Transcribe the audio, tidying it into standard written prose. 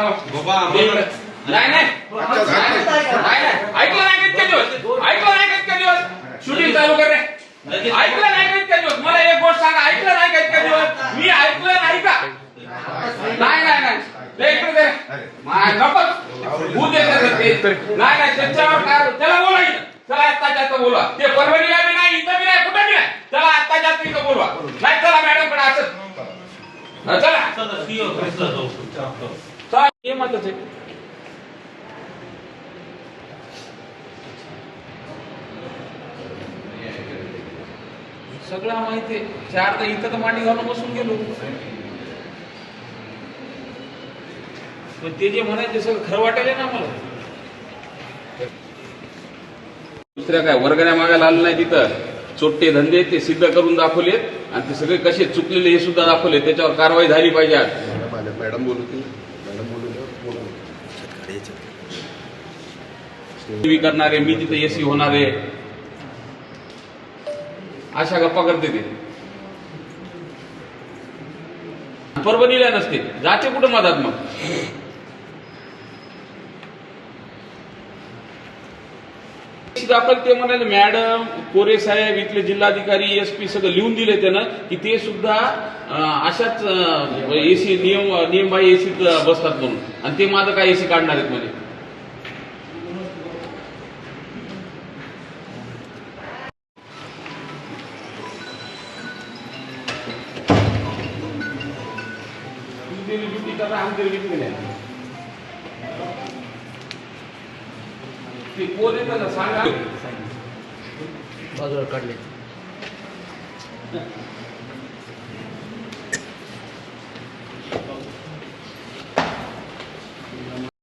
बाबा आम्हाला नाही नाही ऐकलं नाही का दिवस ऐकलं नाही का दिवस शूटिंग चालू कर रे ऐकलं नाही का दिवस मला एक गोष्ट सांगा ऐकलं नाही का दिवस मी ऐकलं नाही का नाही नाही नाही ते इकडे दे नको भू देतात ते नाही नाही त्याच्यावर काय त्याला बोला चला आत्ताच्या आता बोलवा ते परभणीला बी नाही इथं बी नाही कुठं बी नाही चला आत्ताच्या आता इथं बोलवा नाही चला मॅडम कडे असं चला हे मतच आहे सगळं माहिती आहे चार तर इथं तर मांडी घालून बसून गेलो पण ते जे म्हणायचे सगळं खरं वाटायला ना मला दुसऱ्या काय वर्गाने मागायला आलं नाही तिथं चोट्टे धंदे ते सिद्ध करून दाखवलेत आणि ते सगळे कसे चुकलेले हे सुद्धा दाखवले त्याच्यावर कारवाई झाली पाहिजे आज मॅडम बोलू करणारे मी तिथे एसी होणारे अशा गप्पा करते ते परभणीला नसते जाते कुठं मधात मग दाखल ते म्हणाले मॅडम कोरे साहेब इथले जिल्हाधिकारी एसपी सगळं लिहून दिले त्यानं की ते सुद्धा अशाच एसी नियम बाई एसी बसतात म्हणून आणि ते माझं काय एसी काढणार आहेत म्हणजे ते कोण येतं ना सांगा बाजूला काढले